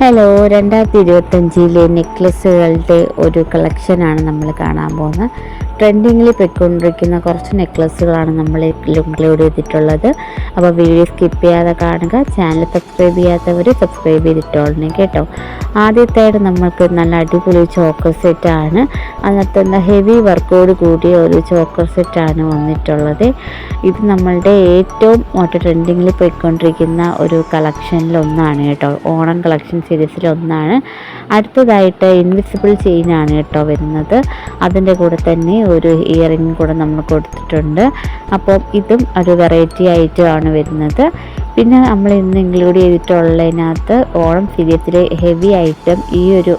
Hello, 2025 നെക്ലസ്സുകളുടെ ഒരു കളക്ഷനാണ് നമ്മൾ കാണാൻ പോകുന്നത്. ട്രെൻഡിങ്ങിൽ പോയിക്കൊണ്ടിരിക്കുന്ന കുറച്ച് നെക്ലസ്സുകളാണ് നമ്മൾ ഇൻക്ലൂഡ് ചെയ്തിട്ടുള്ളത്. അപ്പോൾ വീഡിയോ സ്കിപ്പ് ചെയ്യാതെ കാണുക. ചാനൽ സബ്സ്ക്രൈബ് ചെയ്യാത്തവർ സബ്സ്ക്രൈബ് ചെയ്തിട്ടോളണം കേട്ടോ. ആദ്യത്തായിട്ട് നമ്മൾക്ക് നല്ല അടിപൊളി ചോക്കർ സെറ്റാണ്. അതിനകത്ത് ഹെവി വർക്കോട് കൂടിയ ഒരു ചോക്കർ സെറ്റാണ് വന്നിട്ടുള്ളത്. ഇത് നമ്മളുടെ ഏറ്റവും ട്രെൻഡിങ്ങിൽ പോയിക്കൊണ്ടിരിക്കുന്ന ഒരു കളക്ഷനിലൊന്നാണ് കേട്ടോ. ഓണം കളക്ഷൻ സീരീസിലൊന്നാണ്. അടുത്തതായിട്ട് ഇൻവിസിബിൾ ചെയിനാണ് കേട്ടോ വരുന്നത്. അതിൻ്റെ കൂടെ തന്നെ ഒരു ഇയറിംഗ് കൂടെ നമ്മൾ കൊടുത്തിട്ടുണ്ട്. അപ്പോൾ ഇതും ഒരു വെറൈറ്റി ആയിട്ടാണ് വരുന്നത്. പിന്നെ നമ്മൾ ഇന്ന് ഇൻക്ലൂഡ് ചെയ്തിട്ടുള്ളതിനകത്ത് ഓണം സീരീസിലെ ഹെവി ഐറ്റം ഈ ഒരു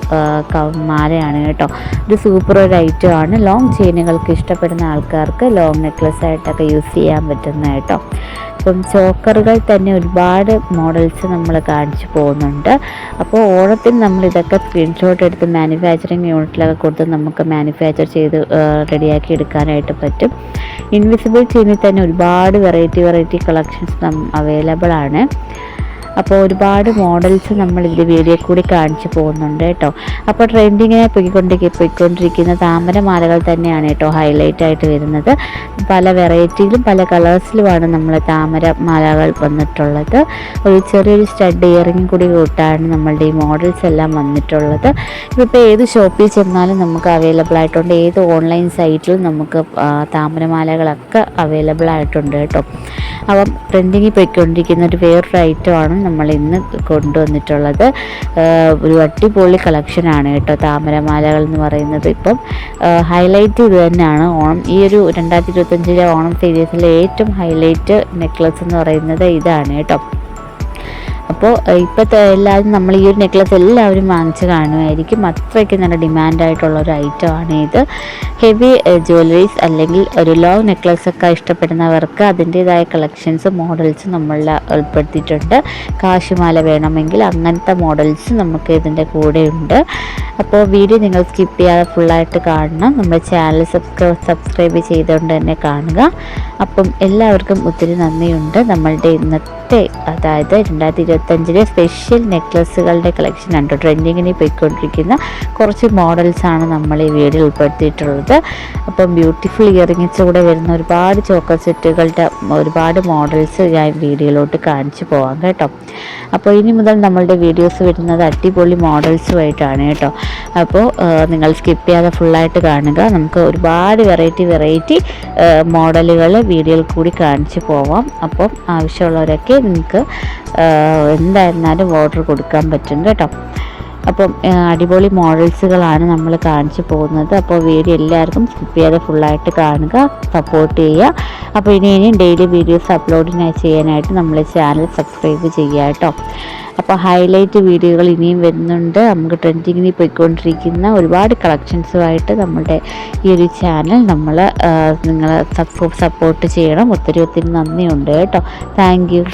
മാലയാണ് കേട്ടോ. ഇത് സൂപ്പർ ഒരു ഐറ്റമാണ്. ലോങ് ചെയിനുകൾക്ക് ഇഷ്ടപ്പെടുന്ന ആൾക്കാർക്ക് ലോങ് നെക്ലസ് ആയിട്ടൊക്കെ യൂസ് ചെയ്യാൻ പറ്റുന്ന കേട്ടോ. ഇപ്പം ചോക്കറുകൾ തന്നെ ഒരുപാട് മോഡൽസ് നമ്മൾ കാണിച്ചു പോകുന്നുണ്ട്. അപ്പോൾ ഓണത്തിന് നമ്മൾ ഇതൊക്കെ സ്ക്രീൻഷോട്ട് എടുത്ത് മാനുഫാക്ചറിങ് യൂണിറ്റിലൊക്കെ കൊടുത്ത് നമുക്ക് മാനുഫാക്ചർ ചെയ്ത് റെഡിയാക്കി എടുക്കാനായിട്ട് പറ്റും. ഇൻവിസിബിൾ ചെയിനിൽ തന്നെ ഒരുപാട് വെറൈറ്റി കളക്ഷൻസ് അവൈലബിൾ ആണ്. അപ്പോൾ ഒരുപാട് മോഡൽസ് നമ്മൾ ഇതിൽ വീഡിയോ കൂടി കാണിച്ചു പോകുന്നുണ്ട് കേട്ടോ. അപ്പോൾ ട്രെൻഡിങ്ങിനെ പോയിക്കൊണ്ടിരിക്കുന്ന താമരമാലകൾ തന്നെയാണ് കേട്ടോ ഹൈലൈറ്റ് ആയിട്ട് വരുന്നത്. പല വെറൈറ്റിയിലും പല കളേഴ്സിലുമാണ് നമ്മൾ താമരമാലകൾ വന്നിട്ടുള്ളത്. ഒരു ചെറിയൊരു സ്റ്റഡ് ഇയറിംഗ് കൂടി കൂട്ടാണ് നമ്മളുടെ ഈ മോഡൽസ് എല്ലാം വന്നിട്ടുള്ളത്. ഇപ്പോൾ ഏത് ഷോപ്പിൽ ചെന്നാലും നമുക്ക് അവൈലബിൾ ആയിട്ടുണ്ട്. ഏത് ഓൺലൈൻ സൈറ്റിലും നമുക്ക് താമരമാലകളൊക്കെ അവൈലബിൾ ആയിട്ടുണ്ട് കേട്ടോ. അപ്പം ട്രെൻഡിങ്ങിൽ പോയിക്കൊണ്ടിരിക്കുന്ന ഒരു വേറൊരു ഐറ്റമാണ് നമ്മൾ ഇന്ന് കൊണ്ടുവന്നിട്ടുള്ളത്. ഒരു അടിപൊളി കളക്ഷനാണ് കേട്ടോ താമരമാലകൾ എന്ന് പറയുന്നത്. ഇപ്പം ഹൈലൈറ്റ് ഇത് തന്നെയാണ്. ഓണം ഈ ഒരു 2025 ഓണം സീരീസിലെ ഏറ്റവും ഹൈലൈറ്റ് നെക്ലസ് എന്ന് പറയുന്നത് ഇതാണ് കേട്ടോ. അപ്പോൾ ഇപ്പോഴത്തെ എല്ലാവരും നമ്മൾ ഈ ഒരു നെക്ലസ് എല്ലാവരും വാങ്ങിച്ച് കാണുമായിരിക്കും. അത്രയ്ക്ക് നല്ല ഡിമാൻഡായിട്ടുള്ള ഒരു ഐറ്റമാണ് ഇത്. ഹെവി ജ്വല്ലറീസ് അല്ലെങ്കിൽ ഒരു ലോങ് നെക്ലസൊക്കെ ഇഷ്ടപ്പെടുന്നവർക്ക് അതിൻ്റേതായ കളക്ഷൻസ് മോഡൽസ് നമ്മൾ ഉൾപ്പെടുത്തിയിട്ടുണ്ട്. കാശിമാല വേണമെങ്കിൽ അങ്ങനത്തെ മോഡൽസ് നമുക്ക് ഇതിൻ്റെ കൂടെ ഉണ്ട്. അപ്പോൾ വീഡിയോ നിങ്ങൾ സ്കിപ്പ് ചെയ്യാതെ ഫുള്ളായിട്ട് കാണണം. നമ്മുടെ ചാനൽ സബ്സ്ക്രൈബ് ചെയ്തുകൊണ്ട് തന്നെ കാണുക. അപ്പം എല്ലാവർക്കും ഒത്തിരി നന്ദിയുണ്ട്. നമ്മളുടെ ഇന്നത്തെ അതായത് 2025 സ്പെഷ്യൽ നെക്ലസ്സുകളുടെ കളക്ഷൻ ഉണ്ട്. ട്രെൻഡിങ്ങിന് പോയിക്കൊണ്ടിരിക്കുന്ന കുറച്ച് മോഡൽസാണ് നമ്മൾ ഈ വീഡിയോ ഉൾപ്പെടുത്തിയിട്ടുള്ളത്. അപ്പം ബ്യൂട്ടിഫുൾ ഇയറിങ്സ് കൂടെ വരുന്ന ഒരുപാട് ചോക്കർ സെറ്റുകളുടെ ഒരുപാട് മോഡൽസ് ഞാൻ വീഡിയോയിലോട്ട് കാണിച്ചു പോകാം കേട്ടോ. അപ്പോൾ ഇനി മുതൽ നമ്മളുടെ വീഡിയോസ് വരുന്നത് അടിപൊളി മോഡൽസുമായിട്ടാണ് കേട്ടോ. അപ്പോൾ നിങ്ങൾ സ്കിപ്പ് ചെയ്യാതെ ഫുള്ളായിട്ട് കാണുക. നമുക്ക് ഒരുപാട് വെറൈറ്റി മോഡലുകൾ വീഡിയോയിൽ കൂടി കാണിച്ചു പോവാം. അപ്പം ആവശ്യമുള്ളവരൊക്കെ നിങ്ങൾക്ക് എന്തായിരുന്നാലും ഓർഡർ കൊടുക്കാൻ പറ്റും കേട്ടോ. അപ്പം അടിപൊളി മോഡൽസുകളാണ് നമ്മൾ കാണിച്ചു പോകുന്നത്. അപ്പോൾ വീഡിയോ എല്ലാവർക്കും സ്കിപ്പ് ചെയ്യാതെ ഫുള്ളായിട്ട് കാണുക, സപ്പോർട്ട് ചെയ്യുക. അപ്പോൾ ഇനിയും ഡെയിലി വീഡിയോസ് ചെയ്യാനായിട്ട് നമ്മൾ ചാനൽ സബ്സ്ക്രൈബ് ചെയ്യുക കേട്ടോ. അപ്പോൾ ഹൈലൈറ്റ് വീഡിയോകൾ ഇനിയും വരുന്നുണ്ട്. നമുക്ക് ട്രെൻഡിങ്ങിൽ പോയിക്കൊണ്ടിരിക്കുന്ന ഒരുപാട് കളക്ഷൻസുമായിട്ട് നമ്മളുടെ ഈ ഒരു ചാനൽ നിങ്ങൾ സപ്പോർട്ട് ചെയ്യണം. ഒത്തിരി നന്ദിയുണ്ട് കേട്ടോ. Thank you.